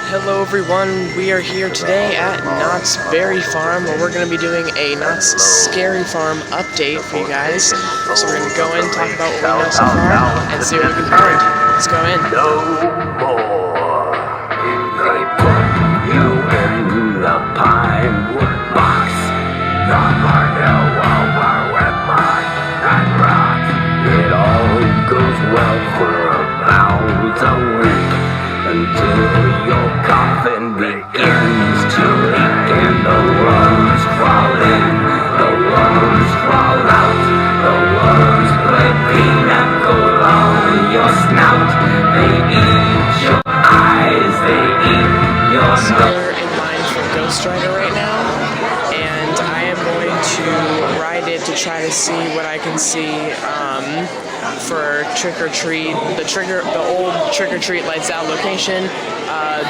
Hello everyone, we are here today at Knott's Berry Farm where we're going to be doing a Knott's Scary Farm update for you guys. So we're going to go in, talk about what we know so far, and see what we can find. Let's go in. No more. They put you in the pine wood box. Cover you over with mud and rot. It all goes well for about a week, until your coffin begins to leak and the worms crawl in, the worms crawl out, the worms play pinochle on your snout. They eat your eyes, they eat your nose. We're in line for Ghost Rider right now, and I am going to ride it to try to see what I can see for Trick or Treat, the old Trick or Treat Lights Out location.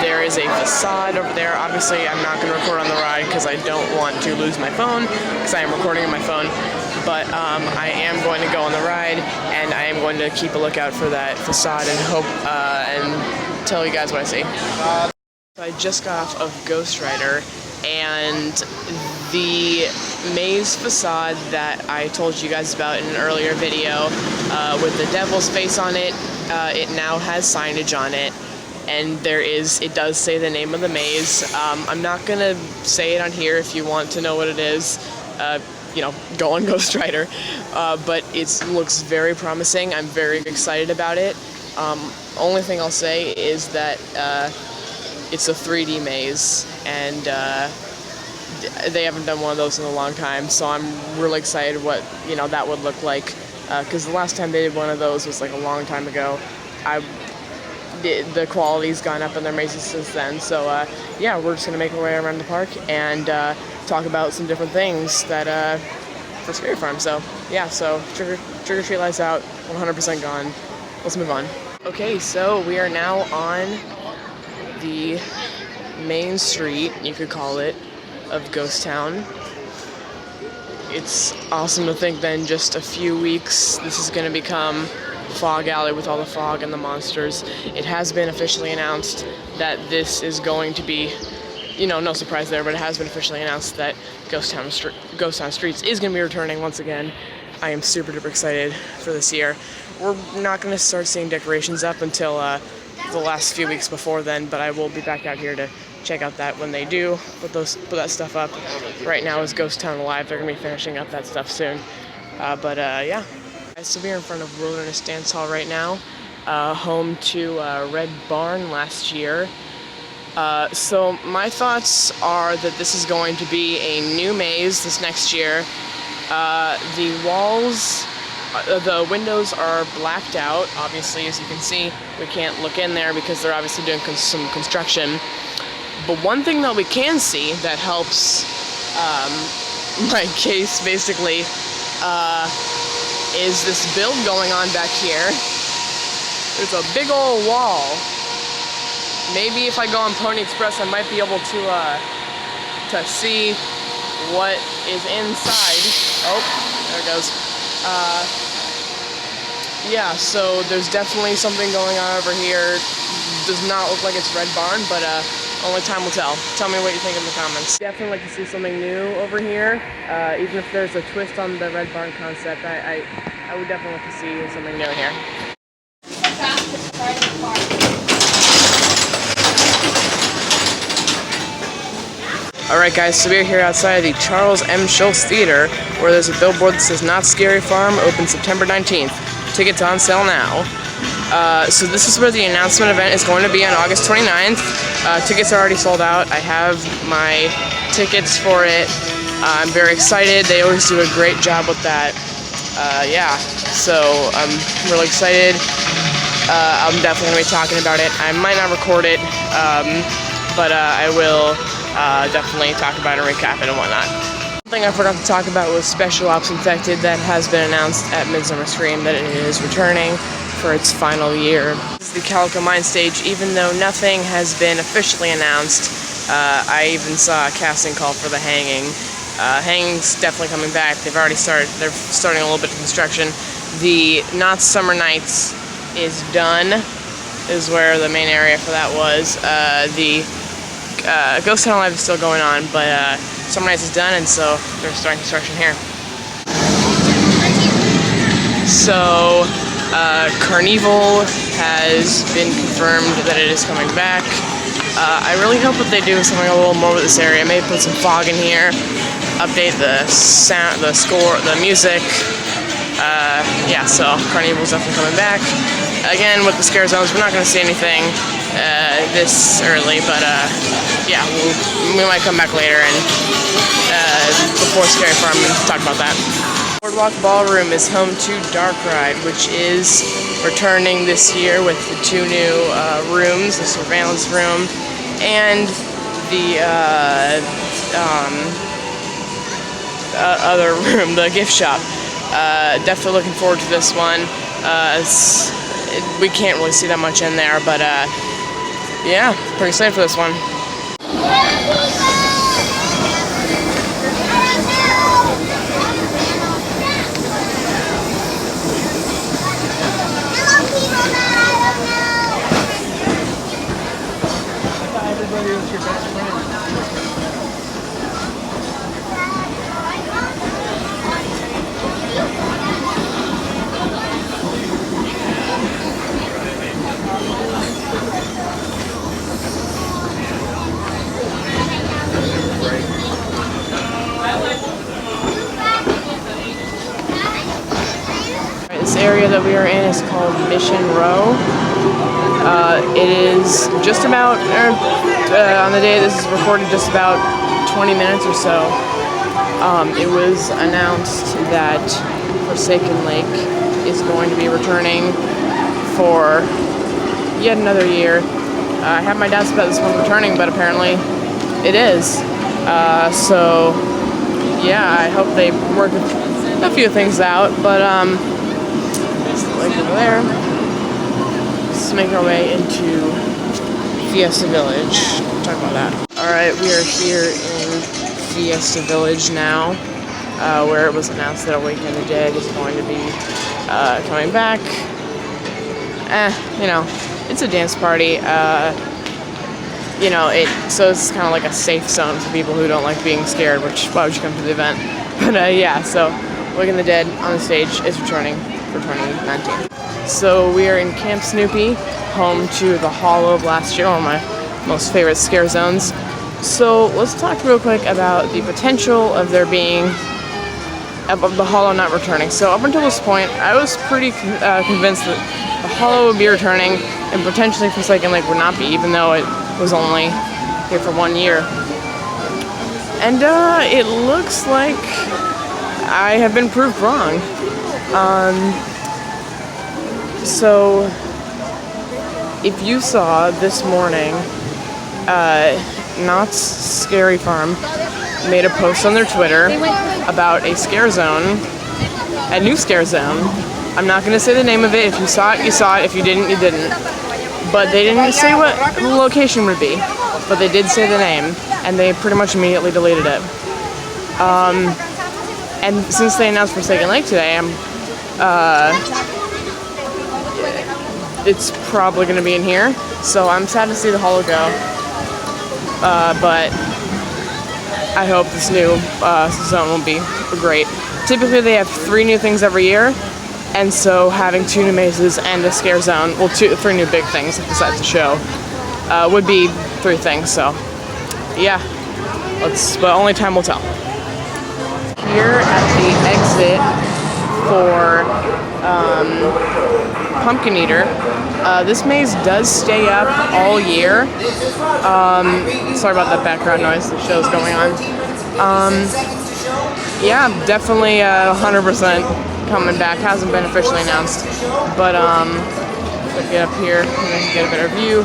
There is a facade over there. Obviously, I'm not going to record on the ride because I don't want to lose my phone, because I am recording on my phone. But I am going to go on the ride, and I am going to keep a lookout for that facade and hope and tell you guys what I see. I just got off of Ghost Rider, and the maze facade that I told you guys about in an earlier video with the devil's face on it, it now has signage on it, and it does say the name of the maze. I'm not gonna say it on here. If you want to know what it is, you know, go on Ghost Rider, but it looks very promising. I'm very excited about it. Only thing I'll say is that it's a 3D maze, and they haven't done one of those in a long time, so I'm really excited what that would look like, because the last time they did one of those was like a long time ago. The quality's gone up in their mazes since then, so yeah, we're just gonna make our way around the park and talk about some different things that for Scary Farm. So yeah, so Trick or Treat Lights Out, 100% gone. Let's move on. Okay, so we are now on the main street, you could call it, of Ghost Town. It's awesome to think that in just a few weeks this is going to become Fog Alley with all the fog and the monsters. It has been officially announced that this is going to be, no surprise there, but it has been officially announced that Ghost Town Streets is going to be returning once again. I am super duper excited for this year. We're not going to start seeing decorations up until the last few weeks before then, but I will be back out here to check out that when they do put that stuff up. Right now is Ghost Town Alive. They're gonna be finishing up that stuff soon. Yeah. So we're in front of Wilderness Dance Hall right now, home to Red Barn last year. So my thoughts are that this is going to be a new maze this next year. The walls, the windows are blacked out. Obviously, as you can see, we can't look in there because they're obviously doing some construction. But one thing that we can see that helps my case, basically, is this build going on back here. There's a big old wall. Maybe if I go on Pony Express, I might be able to see what is inside. Oh, there it goes. Yeah, so there's definitely something going on over here. Does not look like it's Red Barn, but only time will tell. Tell me what you think in the comments. Definitely like to see something new over here. Even if there's a twist on the Red Barn concept, I would definitely like to see something new here. Alright guys, so we're here outside of the Charles M. Schulz Theater, where there's a billboard that says Knott's Scary Farm, open September 19th. Tickets on sale now. So this is where the announcement event is going to be on August 29th. Tickets are already sold out. I have my tickets for it. I'm very excited. They always do a great job with that. Yeah, so I'm really excited. I'm definitely going to be talking about it. I might not record it, but I will definitely talk about it and recap it and whatnot. One thing I forgot to talk about was Special Ops Infected. That has been announced at Midsummer Scream that it is returning for its final year. This is the Calico Mine stage. Even though nothing has been officially announced, I even saw a casting call for the hanging. Hanging's definitely coming back. They're starting a little bit of construction. The Knott's Summer Nights is done. is where the main area for that was. The Ghost Town Live is still going on, but Summer Nights is done, and so they're starting construction here. So, Carnival has been confirmed that it is coming back. I really hope that they do something a little more with this area. Maybe put some fog in here, update the sound, the score, the music. Yeah, so Carnival's definitely coming back. Again, with the scare zones, we're not going to see anything this early, but yeah, we might come back later and before Scary Farm and talk about that. Boardwalk Ballroom is home to Dark Ride, which is returning this year with the 2 new rooms, the surveillance room and the other room, the gift shop. Definitely looking forward to this one. We can't really see that much in there, but yeah, pretty excited for this one. Everybody was your best friend. This area that we are in is called Mission Row. It is just about, on the day this is recorded, just about 20 minutes or so. It was announced that Forsaken Lake is going to be returning for yet another year. I have my doubts about this one returning, but apparently it is. So yeah, I hope they work a few things out, but there's the lake over there. Let's make our way into Fiesta Village. Talk about that. Alright, we are here in Fiesta Village now, where it was announced that Awaken the Dead is going to be coming back. You know, it's a dance party. You know, so it's kind of like a safe zone for people who don't like being scared, which, why would you come to the event? But yeah, so Awaken the Dead on the stage is returning for 2019. So we are in Camp Snoopy, home to the Hollow of last year, one of my most favorite scare zones. So let's talk real quick about the potential of there being, of the Hollow not returning. So up until this point, I was pretty convinced that the Hollow would be returning and potentially Forsaken Lake would not be, even though it was only here for 1 year. And it looks like I have been proved wrong. So if you saw this morning, Knott's Scary Farm made a post on their Twitter about a scare zone, a new scare zone. I'm not going to say the name of it. If you saw it, you saw it. If you didn't, you didn't. But they didn't say what the location would be. But they did say the name, and they pretty much immediately deleted it. And since they announced Forsaken Lake today, it's probably going to be in here. So I'm sad to see the Hollow go. But I hope this new zone will be great. Typically they have 3 new things every year, and so having 2 new mazes and a scare zone, well, 3 new big things besides the show, would be 3 things. So yeah, but only time will tell. Here at the exit for Pumpkin Eater, this maze does stay up all year. Sorry about that background noise, the show's going on. Yeah, definitely 100% coming back. Hasn't been officially announced, but if I get up here and get a better view,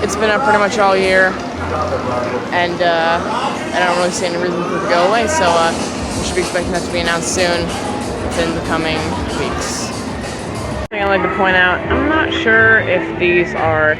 it's been up pretty much all year, and I don't really see any reason for it to go away, so we should be expecting that to be announced soon within the coming weeks. Thing I'd like to point out, I'm not sure if these are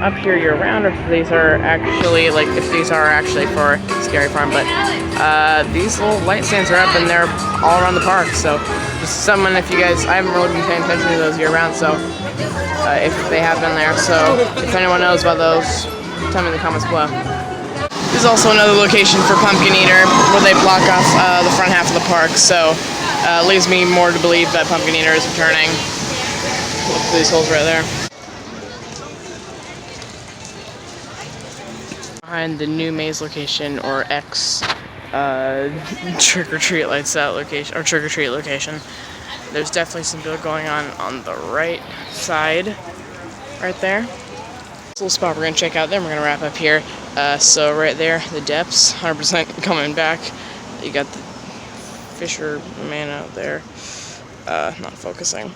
up here year round or if these are actually for Scary Farm, but these little light stands are up and they're all around the park, so just someone, if you guys, I haven't really been paying attention to those year round, so if they have been there. So if anyone knows about those, tell me in the comments below. This is also another location for Pumpkin Eater where they block off the front half of the park. So leaves me more to believe that Pumpkin Eater is returning. Look at these holes right there. Behind the new maze location or X trick or treat lights out location or trick or treat location. There's definitely some build going on the right side, right there. This little spot we're gonna check out. Then we're gonna wrap up here. So right there, the depths, 100% coming back. You got the fisherman out there, not focusing.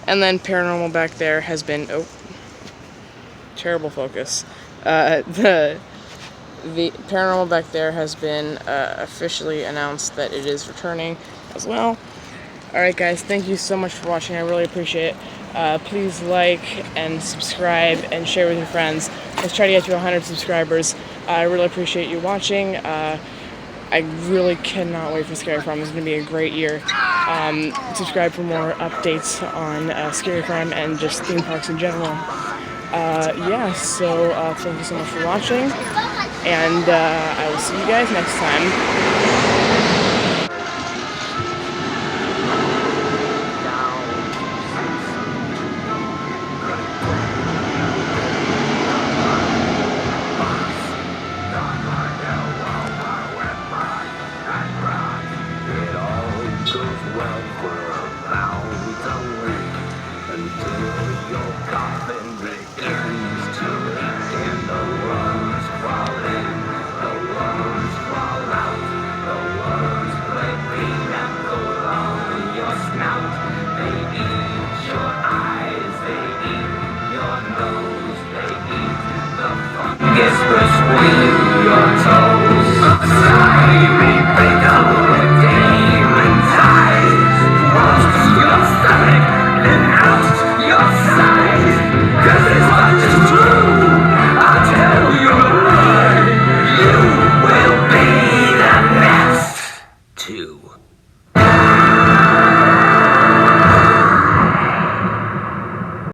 And then paranormal back there has been terrible focus. The paranormal back there has been officially announced that it is returning as well. Alright guys, thank you so much for watching. I really appreciate it. Please like and subscribe and share with your friends. Let's try to get to 100 subscribers. I really appreciate you watching. I really cannot wait for Scary Farm. It's going to be a great year. Subscribe for more updates on Scary Farm and just theme parks in general. Yeah, so thank you so much for watching, and I will see you guys next time. Guess between your toes.